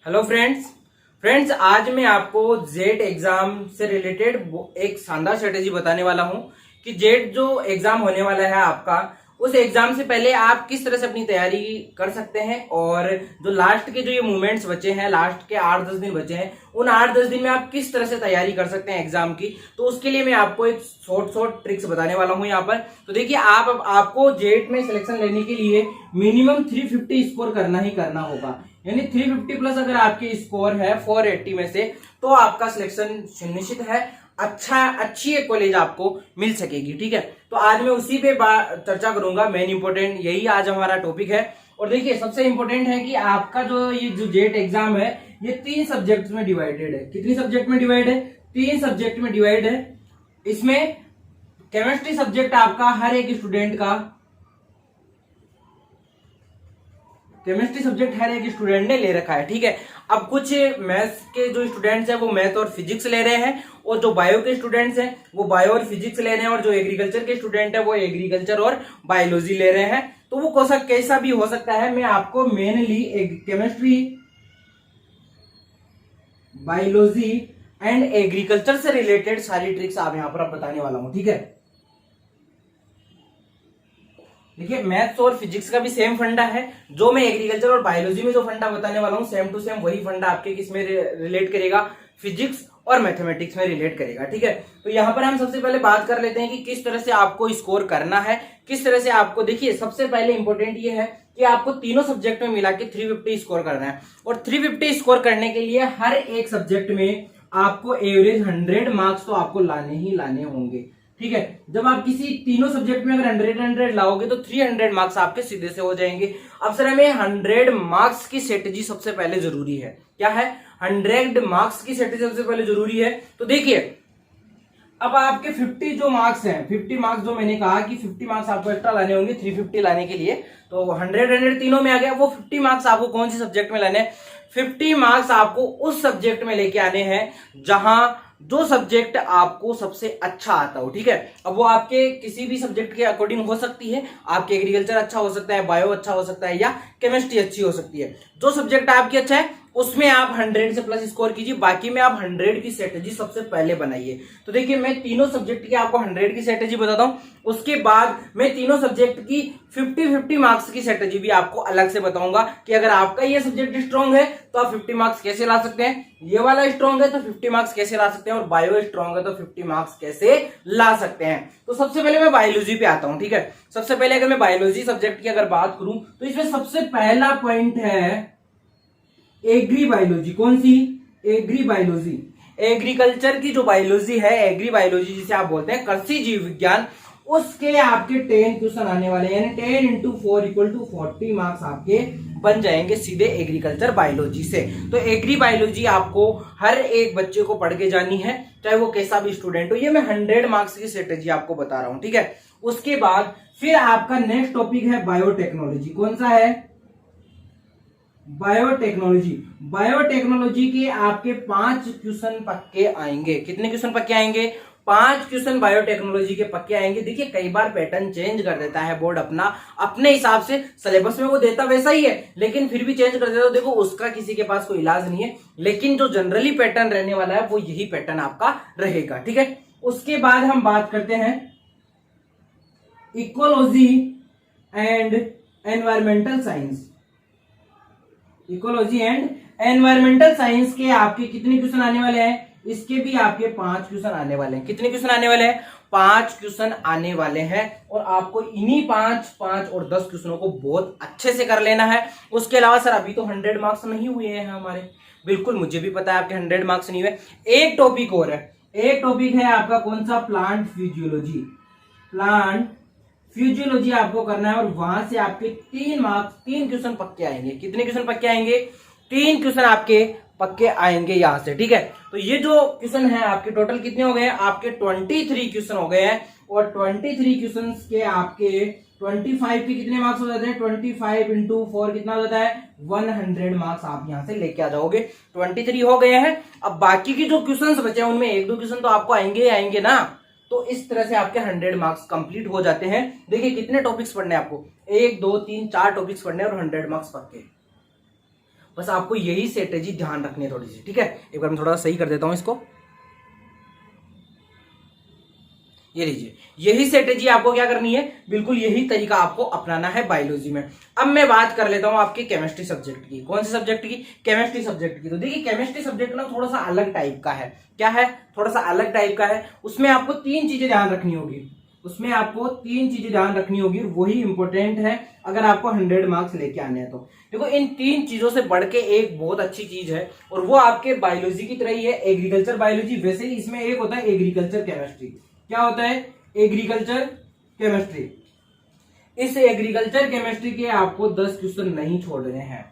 Hello friends आज मैं आपको जेट एग्जाम से रिलेटेड एक शानदार स्ट्रेटेजी बताने वाला हूं कि जेट जो एग्जाम होने वाला है आपका, उस एग्जाम से पहले आप किस तरह से अपनी तैयारी कर सकते हैं और जो लास्ट के जो ये मूवमेंट्स बचे हैं, लास्ट के 8-10 दिन बचे हैं, उन 8-10 दिन में आप किस तरह से तैयारी कर सकते हैं एग्जाम की। तो उसके लिए मैं आपको एक शॉर्ट ट्रिक्स बताने वाला हूं यहाँ पर। तो देखिए, आपको जेट में सिलेक्शन लेने के लिए मिनिमम 350 स्कोर करना ही करना होगा, यानी 350 प्लस अगर आपके स्कोर है 480 में से, तो आपका सिलेक्शन सुनिश्चित है। अच्छी एक कॉलेज आपको मिल सकेगी। ठीक है, तो आज मैं उसी पे चर्चा करूंगा। मेन इंपोर्टेंट यही आज हमारा टॉपिक है। और देखिए, सबसे इंपोर्टेंट है कि आपका ये जो जेट एग्जाम है, ये 3 सब्जेक्ट में डिवाइडेड है। कितनी सब्जेक्ट में डिवाइड है? 3 सब्जेक्ट में डिवाइड है। इसमें केमिस्ट्री सब्जेक्ट आपका हर एक स्टूडेंट का, केमिस्ट्री सब्जेक्ट हर एक स्टूडेंट ने ले रखा है। ठीक है, अब कुछ मैथ्स के जो स्टूडेंट्स हैं वो मैथ और फिजिक्स ले रहे हैं, और जो बायो के स्टूडेंट्स हैं वो बायो और फिजिक्स ले रहे हैं, और जो एग्रीकल्चर के स्टूडेंट है वो एग्रीकल्चर और बायोलॉजी ले रहे हैं। तो वो कैसा भी हो सकता है। मैं आपको mainly chemistry, biology and agriculture से रिलेटेड सारी ट्रिक्स आप यहां पर बताने वाला हूं। ठीक है, देखिए, मैथ्स और फिजिक्स का भी सेम फंडा है। जो मैं एग्रीकल्चर और बायोलॉजी में जो फंडा बताने वाला हूं, सेम टू सेम वही फंडा आपके किसमें रिलेट करेगा? फिजिक्स और मैथमेटिक्स में रिलेट करेगा। ठीक है, तो यहां पर हम सबसे पहले बात कर लेते हैं कि किस तरह से आपको स्कोर करना है, किस तरह से आपको। देखिए, सबसे पहले इंपॉर्टेंट ये है कि आपको तीनों सब्जेक्ट में मिला के 350 स्कोर करना है। और 350 स्कोर करने के लिए हर एक सब्जेक्ट में आपको एवरेज 100 मार्क्स तो आपको लाने ही लाने होंगे। ठीक है, जब आप किसी तीनों सब्जेक्ट में अगर 100 लाओगे तो 300 मार्क्स आपके सीधे से हो जाएंगे। अब सर, हमें 100 मार्क्स की स्ट्रेटेजी सबसे पहले जरूरी है। क्या है? 100 मार्क्स की स्ट्रेटेजी सबसे पहले जरूरी है। तो देखिए, अब आपके 50 जो मार्क्स हैं, 50 मार्क्स जो मैंने कहा कि 50 मार्क्स आपको एक्स्ट्रा लाने होंगे 350 लाने के लिए, तो 100 तीनों में आ गया। वो 50 मार्क्स आपको कौन सी सब्जेक्ट में लाने हैं? 50 मार्क्स आपको उस सब्जेक्ट में लेके आने हैं जहां जो सब्जेक्ट आपको सबसे अच्छा आता हो। ठीक है, अब वो आपके किसी भी सब्जेक्ट के अकॉर्डिंग हो सकती है। आपके एग्रीकल्चर अच्छा हो सकता है, बायो अच्छा हो सकता है, या केमिस्ट्री अच्छी हो सकती है। जो सब्जेक्ट आपकी अच्छा है उसमें आप 100 से प्लस स्कोर कीजिए, बाकी में आप 100 की स्ट्रेटेजी सबसे पहले बनाइए। तो देखिए, मैं तीनों सब्जेक्ट की आपको 100 की स्ट्रेटेजी बताता हूं, उसके बाद मैं तीनों सब्जेक्ट की 50-50 मार्क्स की स्ट्रेटेजी भी आपको अलग से बताऊंगा कि अगर आपका ये सब्जेक्ट स्ट्रांग है तो आप 50 मार्क्स कैसे ला सकते हैं, ये वाला स्ट्रांग है तो 50 मार्क्स कैसे ला सकते हैं, और बायो स्ट्रांग है तो 50 मार्क्स कैसे ला सकते हैं। तो सबसे पहले मैं बायोलॉजी पे आता हूं। ठीक है, सबसे पहले अगर मैं बायोलॉजी सब्जेक्ट की अगर बात करूं तो इसमें सबसे पहला पॉइंट है एग्री बायोलॉजी। कौन सी? Agree biology. एग्रीकल्चर की जो बायोलॉजी है, एग्री बायोलॉजी जिसे आप बोलते हैं कृषि जीव विज्ञान, उसके आपके 10 क्वेश्चन आने वाले हैं, यानी 10 into 4 = 40 मार्क्स आपके बन जाएंगे सीधे एग्रीकल्चर बायोलॉजी से। तो एग्री बायोलॉजी आपको हर एक बच्चे को पढ़ के जानी है, चाहे वो कैसा भी स्टूडेंट हो। ये मैं 100 मार्क्स की स्ट्रेटेजी आपको बता रहा हूं। ठीक है, उसके बाद फिर आपका नेक्स्ट टॉपिक है बायोटेक्नोलॉजी। कौन सा है? बायोटेक्नोलॉजी। बायोटेक्नोलॉजी के आपके 5 क्वेश्चन पक्के आएंगे। कितने क्वेश्चन पक्के आएंगे? 5 क्वेश्चन बायोटेक्नोलॉजी के पक्के आएंगे। देखिए, कई बार पैटर्न चेंज कर देता है बोर्ड अपने हिसाब से। सिलेबस में वो देता वैसा ही है, लेकिन फिर भी चेंज कर देता है। तो देखो, उसका किसी के पास कोई इलाज नहीं है, लेकिन जो जनरली पैटर्न रहने वाला है वो यही पैटर्न आपका रहेगा। ठीक है, उसके बाद हम बात करते हैं ecology and environmental science. Ecology and environmental science के आपके कितने क्वेश्चन आने वाले हैं? इसके भी आपके 5 क्वेश्चन आने वाले हैं। कितने क्वेश्चन आने वाले हैं? 5 क्वेश्चन आने वाले हैं, और आपको इन्हीं 5 और 10 क्वेश्चनों को बहुत अच्छे से कर लेना है। उसके अलावा सर, अभी तो 100 मार्क्स नहीं हुए हैं हमारे। बिल्कुल, मुझे भी पता है आपके 100 मार्क्स नहीं हुए। एक टॉपिक और है, एक टॉपिक है आपका कौन सा? Plant physiology. प्लांट फिजियोलॉजी आपको करना है, और वहां से आपके 3 क्वेश्चन पक्के आएंगे। कितने क्वेश्चन पक्के आएंगे? 3 क्वेश्चन आपके पक्के आएंगे यहां से। ठीक है, तो ये जो क्वेश्चन है आपके टोटल कितने हो गए हैं? आपके 23 क्वेश्चन हो गए हैं, और 23 क्वेश्चन के आपके 25 के कितने मार्क्स हो जाते हैं? 25 into 4 कितना हो जाता है? 100 मार्क्स आप यहां से लेके आ जाओगे। 23 हो गए हैं। अब बाकी के जो क्वेश्चन बचे हैं उनमें 1-2 क्वेश्चन तो आपको आएंगे ही आएंगे ना। तो इस तरह से आपके 100 मार्क्स कंप्लीट हो जाते हैं। देखिए, कितने टॉपिक्स पढ़ने हैं आपको? 1, 2, 3, 4 टॉपिक्स पढ़ने और 100 मार्क्स पक्के। बस आपको यही स्ट्रेटेजी ध्यान रखनी है थोड़ी सी, ठीक है। एक बार मैं थोड़ा सही कर देता हूं इसको, ये लीजिए, यही स्ट्रेटेजी आपको क्या करनी है, बिल्कुल यही तरीका आपको अपनाना है बायोलॉजी में। अब मैं बात कर लेता हूं आपके केमिस्ट्री सब्जेक्ट की। कौन से सब्जेक्ट की? केमिस्ट्री सब्जेक्ट की। तो देखिए केमिस्ट्री सब्जेक्ट ना थोड़ा सा अलग टाइप का है। क्या है? थोड़ा सा अलग टाइप का है। उसमें आपको 3 चीजें ध्यान रखनी होगी, उसमें आपको 3 चीजें ध्यान रखनी होगी, वही इंपॉर्टेंट है अगर आपको 100 मार्क्स लेके आने हैं तो। देखो इन 3 चीजों से बढ़ के एक बहुत अच्छी चीज है और वो आपके बायोलॉजी की तरह ही है, एग्रीकल्चर बायोलॉजी। वैसे ही इसमें एक होता है एग्रीकल्चर केमिस्ट्री। क्या होता है? Agriculture chemistry. इस एग्रीकल्चर केमिस्ट्री के आपको 10 क्वेश्चन नहीं छोड़ने हैं।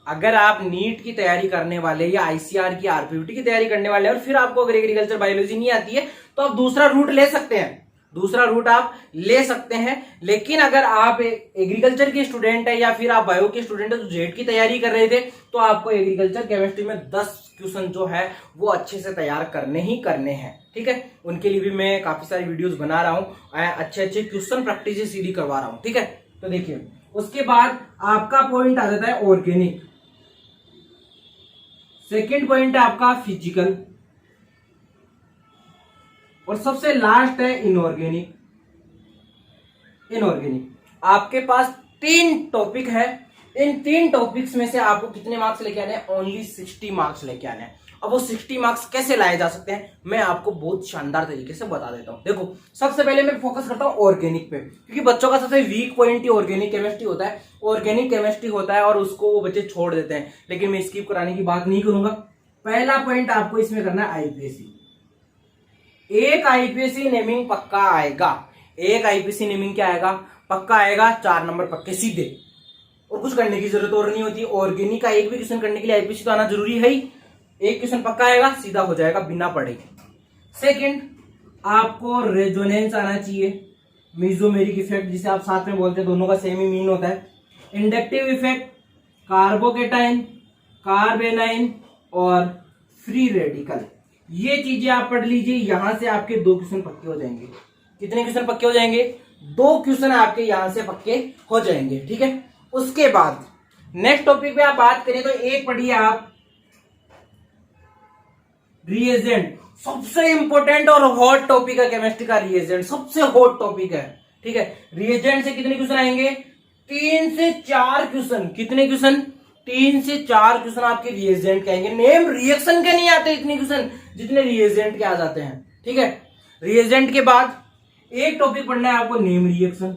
अगर आप नीट की तैयारी करने वाले या आईसीआर की, आरपीयूटी की तैयारी करने वाले और फिर आपको अगर एग्रीकल्चर बायोलॉजी नहीं आती है तो आप दूसरा रूट ले सकते हैं, दूसरा रूट आप ले सकते हैं। लेकिन अगर आप एग्रीकल्चर के स्टूडेंट है या फिर आप बायो के स्टूडेंट है, तो जेड की तैयारी कर रहे थे, तो आपको एग्रीकल्चर केमिस्ट्री में 10 क्वेश्चन जो है वो अच्छे से तैयार करने ही करने हैं, ठीक है। उनके लिए भी मैं काफी सारी वीडियोस बना रहा हूं, अच्छे अच्छे क्वेश्चन प्रैक्टिस सीधी करवा रहा हूं, ठीक है। तो देखिए उसके बाद आपका पॉइंट आ जाता है ऑर्गेनिक, सेकेंड पॉइंट है आपका फिजिकल, और सबसे लास्ट है इनऑर्गेनिक। इनऑर्गेनिक आपके पास 3 टॉपिक है। इन 3 टॉपिक्स में से आपको कितने मार्क्स लेके आने हैं? ओनली 60 मार्क्स लेके आने हैं। अब वो 60 मार्क्स कैसे लाए जा सकते हैं मैं आपको बहुत शानदार तरीके से बता देता हूं। देखो सबसे पहले मैं फोकस करता हूं ऑर्गेनिक पे, क्योंकि बच्चों का सबसे वीक पॉइंट ही ऑर्गेनिक केमिस्ट्री होता है। ऑर्गेनिक केमिस्ट्री होता है और उसको वो बच्चे छोड़ देते हैं, लेकिन मैं स्किप कराने की बात नहीं करूंगा। पहला पॉइंट आपको इसमें करना है आईपीएससी। एक आईपीएससी नेमिंग पक्का आएगा, एक आईपीएससी नेमिंग क्या आएगा? पक्का आएगा, 4 नंबर पक्के सीधे, और कुछ करने की जरूरत और नहीं होती। ऑर्गेनिक का एक भी क्वेश्चन करने के लिए आईपीएससी तो आना जरूरी है ही। एक क्वेश्चन पक्का आएगा, सीधा हो जाएगा बिना पढ़े। सेकंड, आपको रेजोनेंस आना चाहिए, मीजोमेरिक इफेक्ट जिसे आप साथ में बोलते हैं, दोनों का सेम ही मीन होता है। इंडक्टिव इफेक्ट, कार्बोकेटाइन, कार्बेनाइन और फ्री रेडिकल, ये चीजें आप पढ़ लीजिए। यहां से आपके 2 क्वेश्चन पक्के हो जाएंगे। कितने क्वेश्चन पक्के हो जाएंगे? 2 क्वेश्चन आपके यहां से पक्के हो जाएंगे, ठीक है। उसके बाद नेक्स्ट टॉपिक पे आप बात करें तो एक पढ़िए आप रिएजेंट। सबसे इंपॉर्टेंट और हॉट टॉपिक है केमिस्ट्री का रिएजेंट, सबसे हॉट टॉपिक है, ठीक है। रिएजेंट से कितने क्वेश्चन आएंगे? 3 से 4 क्वेश्चन। कितने क्वेश्चन? 3 से 4 क्वेश्चन आपके रिएजेंट के आएंगे। नेम रिएक्शन के नहीं आते इतने क्वेश्चन जितने रिएजेंट के आ जाते हैं, ठीक है। रिएजेंट के बाद एक टॉपिक पढ़ना है आपको, नेम रिएक्शन।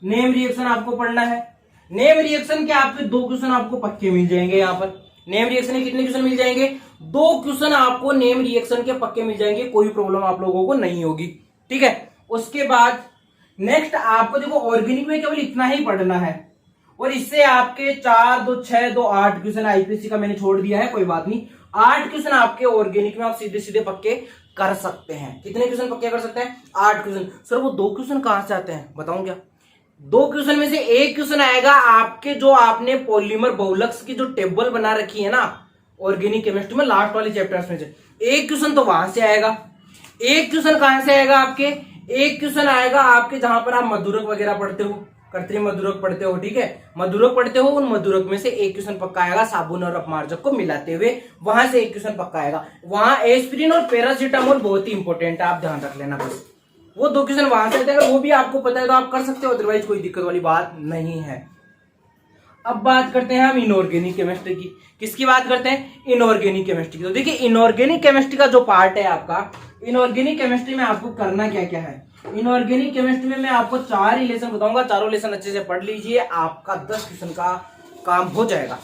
नेम रिएक्शन आपको पढ़ना है। नेम रिएक्शन के आपके 2 क्वेश्चन आपको पक्के मिल जाएंगे। यहां पर नेम रिएक्शन के कितने क्वेश्चन मिल जाएंगे? 2 क्वेश्चन आपको नेम रिएक्शन के पक्के मिल जाएंगे, कोई प्रॉब्लम आप लोगों को नहीं होगी, ठीक है। उसके बाद नेक्स्ट आपको देखो ऑर्गेनिक में केवल इतना ही पढ़ना है, और इससे आपके 4, 2, 6, 2, 8 क्वेश्चन आईपीएससी का मैंने छोड़ दिया है, कोई बात नहीं। 8 क्वेश्चन आपके ऑर्गेनिक में आप सीधे सीधे पक्के कर सकते हैं। कितने क्वेश्चन पक्के कर सकते हैं? 8 क्वेश्चन। सर वो 2 क्वेश्चन कहां से आते हैं बताऊं क्या? 2 क्वेश्चन में से एक क्वेश्चन आएगा आपके, जो आपने पॉलीमर बहुलक की जो टेबल बना रखी है ना ऑर्गेनिक केमिस्ट्री में लास्ट वाले चैप्टर्स में से, एक क्वेश्चन तो वहां से आएगा। एक क्वेश्चन कहां से आएगा आपके? एक क्वेश्चन आएगा आपके जहां पर आप मधुरक वगैरह पढ़ते हो, कृत्रिम मधुरक पढ़ते हो, ठीक है, मधुरक पढ़ते हो, उन मधुरक में से एक क्वेश्चन पक्का आएगा साबुन और अपमार्जक को मिलाते हुए, वहां से एक क्वेश्चन पक्का आएगा। वहां एस्पिरिन और पैरासिटामोल बहुत ही इंपॉर्टेंट है, आप ध्यान रख लेना बस। वो 2 क्वेश्चन वहां से आते हैं, वो भी आपको पता है तो आप कर सकते हो, अदरवाइज कोई दिक्कत वाली बात नहीं है। अब बात करते हैं हम इनऑर्गेनिक केमिस्ट्री की। किसकी बात करते हैं? इनऑर्गेनिक केमिस्ट्री की। तो देखिए इनऑर्गेनिक केमिस्ट्री का जो पार्ट है आपका, इनऑर्गेनिक केमिस्ट्री में आपको करना क्या क्या है। इनऑर्गेनिक केमिस्ट्री में मैं आपको 4 ही लेसन बताऊंगा, चारों लेसन अच्छे से पढ़ लीजिए, आपका 10 क्वेश्चन का काम हो जाएगा।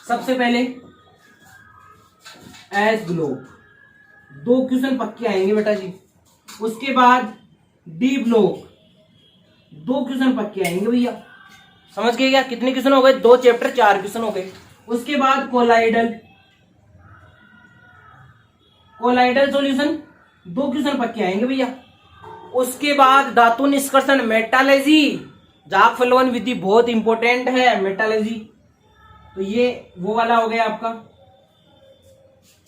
सबसे पहले एज ग्लो, 2 क्वेश्चन पक्के आएंगे बेटा जी। उसके बाद डी ब्लॉक, 2 क्वेश्चन पक्के आएंगे भैया, समझ गए क्या? कितने क्वेश्चन हो गए? 2 चैप्टर 4 क्वेश्चन हो गए। उसके बाद कोलाइडल, कोलाइडल सॉल्यूशन 2 क्वेश्चन पक्के आएंगे भैया। उसके बाद धातु निष्कर्षण मेटालर्जी, जागफलवन विधि बहुत इंपॉर्टेंट है मेटालर्जी, तो ये वो वाला हो गया आपका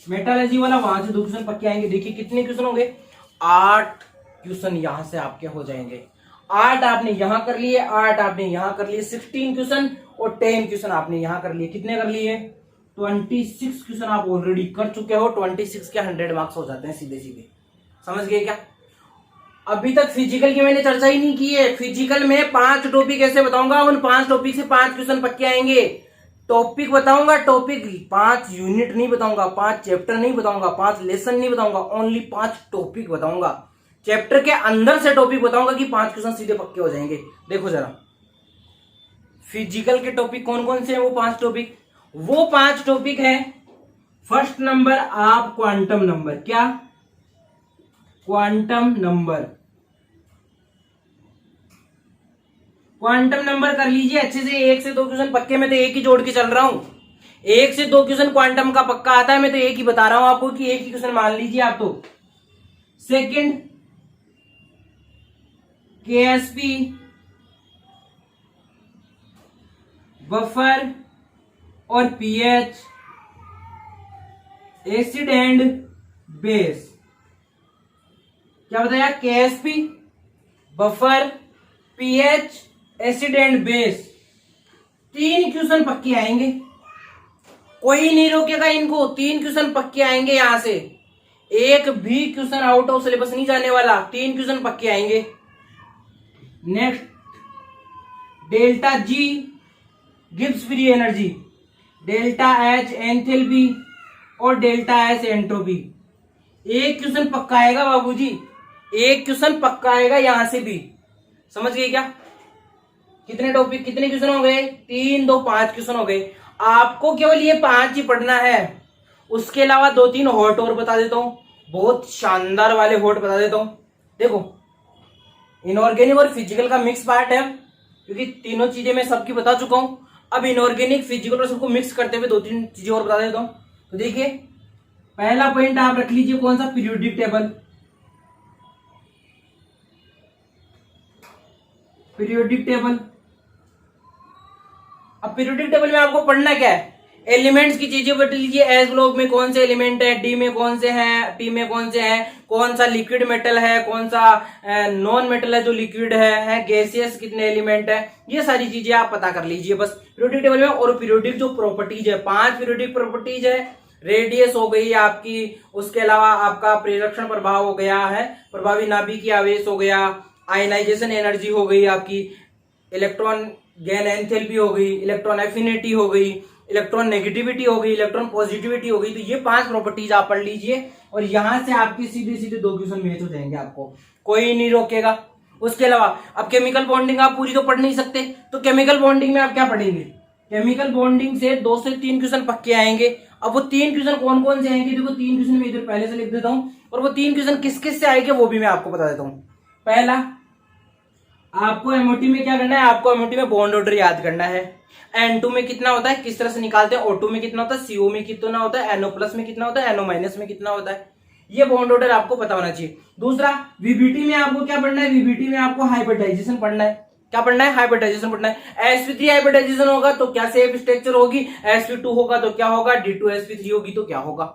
मेटालर्जी वाला, वहां से 2 क्वेश्चन पक्के आएंगे। देखिए कितने क्वेश्चन होंगे? 8 क्वेश्चन यहां से आपके हो जाएंगे। 8 आपने यहां कर लिए, 8 आपने यहां कर लिए, 16 क्वेश्चन और 10 क्वेश्चन आपने यहां कर लिए। कितने कर लिए? 26 क्वेश्चन आप ऑलरेडी कर चुके हो। 26 के 100 मार्क्स हो जाते हैं सीधे सीधे। समझ गए क्या? अभी तक फिजिकल की मैंने चर्चा ही नहीं की है। फिजिकल में 5 टॉपिक ऐसे बताऊंगा, उन 5 टॉपिक से 5 क्वेश्चन पक्के आएंगे। टॉपिक बताऊंगा, टॉपिक 5 यूनिट नहीं बताऊंगा, 5 चैप्टर नहीं बताऊंगा, 5 लेसन नहीं बताऊंगा, ओनली 5 टॉपिक बताऊंगा। चैप्टर के अंदर से टॉपिक बताऊंगा कि 5 क्वेश्चन सीधे पक्के हो जाएंगे। देखो जरा फिजिकल के टॉपिक कौन कौन से हैं। वो 5 टॉपिक है। फर्स्ट नंबर आप क्वांटम नंबर, क्या? Quantum number. क्वांटम नंबर कर लीजिए अच्छे से। 1 से 2 क्वेश्चन पक्के, मैं तो एक ही जोड़ के चल रहा हूं। 1 से 2 क्वेश्चन क्वांटम का पक्का आता है, मैं तो एक ही बता रहा हूं आपको कि एक ही क्वेश्चन मान लीजिए आप तो। सेकंड केएसपी, बफर और पीएच, एसिड एंड बेस। क्या बताया? Ksp, buffer, pH, acid and base. 3 question पक्के आएंगे, कोई नहीं रोकेगा इनको। 3 क्वेश्चन पक्के आएंगे यहां से। एक भी क्वेश्चन आउट ऑफ सिलेबस नहीं जाने वाला। 3 क्वेश्चन पक्के आएंगे। Next delta G Gibbs free energy, delta H enthalpy और डेल्टा एस एंट्रोपी। एक क्वेश्चन पक्का आएगा बाबूजी, एक क्वेश्चन पक्का आएगा यहां से भी। समझ गए क्या? कितने टॉपिक, कितने क्वेश्चन हो गए? 3 2 5 क्वेश्चन हो गए। आपको केवल ये 5 ही पढ़ना है। उसके अलावा 2-3 हॉट और बता देता हूं, बहुत शानदार वाले हॉट बता देता हूं। देखो इनऑर्गेनिक और फिजिकल का मिक्स पार्ट है, क्योंकि तीनों चीजें मैं सबकी बता चुका हूं। अब इनऑर्गेनिक फिजिकल और सबको मिक्स करते हुए 2-3 चीजें और बता देता हूं। तो देखिए पहला पॉइंट आप रख लीजिए, कौन सा? Periodic table. Periodic table. अब पीरियोडिक टेबल में आपको पढ़ना क्या है? एलिमेंट्स की चीजें बता लीजिए। एस ब्लॉक में कौन से एलिमेंट है, डी में कौन से हैं, पी में कौन से हैं, कौन सा लिक्विड मेटल है, कौन सा नॉन मेटल है जो लिक्विड है गैसियस कितने एलिमेंट है, ये सारी चीजें आप पता कर लीजिए बस पीरियोडिक टेबल में। और पीरियोडिक जो प्रॉपर्टीज है, 5 पीरियोडिक प्रॉपर्टीज है। रेडियस हो गई आपकी, उसके अलावा आपका प्रेरक्षण प्रभाव हो गया है, प्रभावी नाभिकीय आवेश हो गया, आयनाइजेशन एनर्जी हो गई आपकी, इलेक्ट्रॉन गेन एंथैल्पी हो गई, इलेक्ट्रॉन एफिनिटी हो गई, इलेक्ट्रॉन नेगेटिविटी हो गई, इलेक्ट्रॉन पॉजिटिविटी हो गई। तो ये 5 प्रॉपर्टीज आप पढ़ लीजिए और यहां से आपके सीधे सीधे 2 क्वेश्चन मैच हो जाएंगे, आपको कोई नहीं रोकेगा। उसके अलावा अब केमिकल बॉन्डिंग आप पूरी तो पढ़ नहीं सकते, तो केमिकल बॉन्डिंग में आप क्या पढ़ेंगे? केमिकल बॉन्डिंग से 2 से 3 क्वेश्चन पक्के आएंगे। अब वो 3 क्वेश्चन कौन कौन से आएंगे? देखो 3 क्वेश्चन मैं इधर पहले से लिख देता हूं, और वो 3 क्वेश्चन किस किस से आएंगे वो भी मैं आपको बता देता हूं। पहला, आपको एमओटी में क्या करना है? आपको एमओटी में बॉन्ड ऑर्डर याद करना है। N2 में कितना होता है, किस तरह से निकालते हैं, O2 में कितना होता है, CO में कितना होता है, NO प्लस में कितना होता है, NO माइनस में कितना होता है, ये बॉन्ड ऑर्डर आपको पता होना चाहिए। दूसरा, VBT में आपको क्या पढ़ना है? VBT में आपको हाइब्रिडाइजेशन पढ़ना है। क्या पढ़ना है? हाइब्रिडाइजेशन पढ़ना है। sp3 हाइब्रिडाइजेशन होगा तो क्या सेफ स्ट्रक्चर होगी, sp2 होगा तो क्या होगा, d2sp3 होगी तो क्या होगा,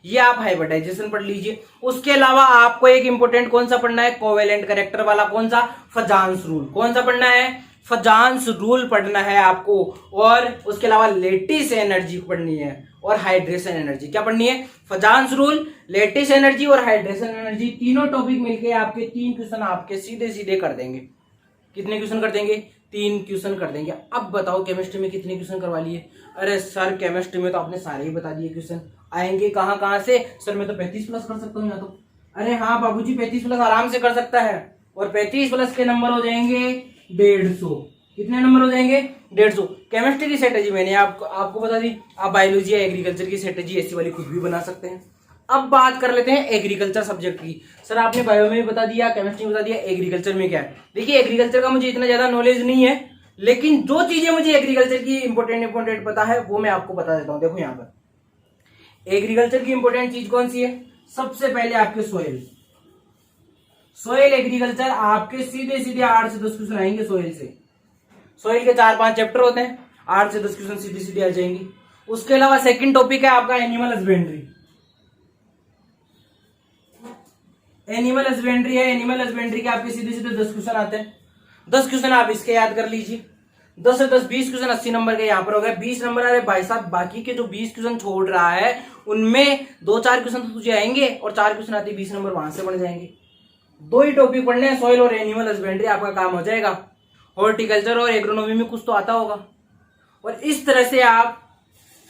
ये आप हाइब्रिडाइजेशन पढ़ लीजिए। उसके अलावा आपको एक इंपॉर्टेंट कौन सा पढ़ना है? कोवेलेंट कैरेक्टर वाला, कौन सा? Fajans rule. कौन सा पढ़ना है? फजांस रूल पढ़ना है आपको। और उसके अलावा लेटिस एनर्जी पढ़नी है और हाइड्रेशन एनर्जी। क्या पढ़नी है? फजांस रूल, लेटिस एनर्जी और हाइड्रेशन एनर्जी। तीनों टॉपिक मिलके आपके 3 क्वेश्चन आपके सीधे सीधे कर देंगे। कितने क्वेश्चन कर देंगे? 3 क्वेश्चन कर देंगे। अब बताओ केमिस्ट्री में कितने क्वेश्चन करवा लिए? अरे सर केमिस्ट्री में तो आपने सारे ही बता दिए। क्वेश्चन आएंगे कहाँ कहाँ से? सर मैं तो 35 प्लस कर सकता हूँ या तो। अरे हाँ बाबूजी 35 प्लस आराम से कर सकता है, और 35 प्लस के नंबर हो जाएंगे 150। कितने नंबर हो जाएंगे? 150। केमिस्ट्री की स्ट्रेटेजी मैंने आपको बता दी। आप बायोलॉजी या एग्रीकल्चर की स्ट्रेटेजी ऐसी वाली खुद भी बना सकते हैं। अब बात कर लेते हैं एग्रीकल्चर सब्जेक्ट की। सर आपने बायो में भी बता दिया, केमिस्ट्री में बता दिया, एग्रीकल्चर में क्या है? देखिए एग्रीकल्चर का मुझे इतना ज्यादा नॉलेज नहीं है, लेकिन जो चीजें मुझे एग्रीकल्चर की इंपॉर्टेंट पता है वो मैं आपको बता देता हूं। देखो यहाँ पर एग्रीकल्चर की इंपॉर्टेंट चीज कौन सी है? सबसे पहले आपके सोइल एग्रीकल्चर आपके सीधे सीधे 8 से 10 क्वेश्चन आएंगे सोइल से। सोइल के 4-5 चैप्टर होते हैं, 8 से 10 क्वेश्चन सीधे सीधे आ जाएंगे। उसके अलावा सेकंड टॉपिक है आपका एनिमल हस्बेंड्री। एनिमल हस्बेंड्री है, एनिमल हस्बेंड्री के आपके सीधे सीधे 10 क्वेश्चन आते हैं। 10 क्वेश्चन आप इसके याद कर लीजिए, 10 से 10 20 क्वेश्चन 80 नंबर के यहाँ पर हो गए, 20 नंबर। अरे भाई साहब बाकी के जो 20 क्वेश्चन छोड़ रहा है उनमें 2-4 क्वेश्चन तो तुझे आएंगे और 4 क्वेश्चन आते 20 नंबर वहां से बन जाएंगे। 2 ही टॉपिक पढ़ने हैं, सॉइल और एनिमल हस्बेंड्री, आपका काम हो जाएगा। हॉर्टिकल्चर और एग्रोनॉमी में कुछ तो आता होगा। और इस तरह से आप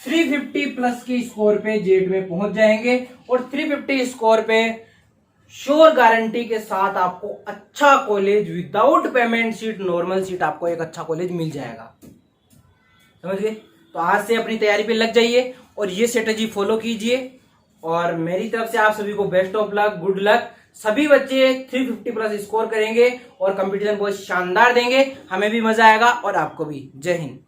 350 प्लस के स्कोर पे जेड में पहुंच जाएंगे और 350 स्कोर पे श्योर गारंटी के साथ आपको अच्छा college without payment seat, normal seat, आपको एक अच्छा कॉलेज मिल जाएगा। समझ गए? तो आज से अपनी तैयारी पे लग जाइए और ये स्ट्रेटेजी फॉलो कीजिए। और मेरी तरफ से आप सभी को best of luck, good luck. सभी बच्चे 350 प्लस स्कोर करेंगे और कंपटीशन बहुत शानदार देंगे, हमें भी मजा आएगा और आपको भी। जय हिंद।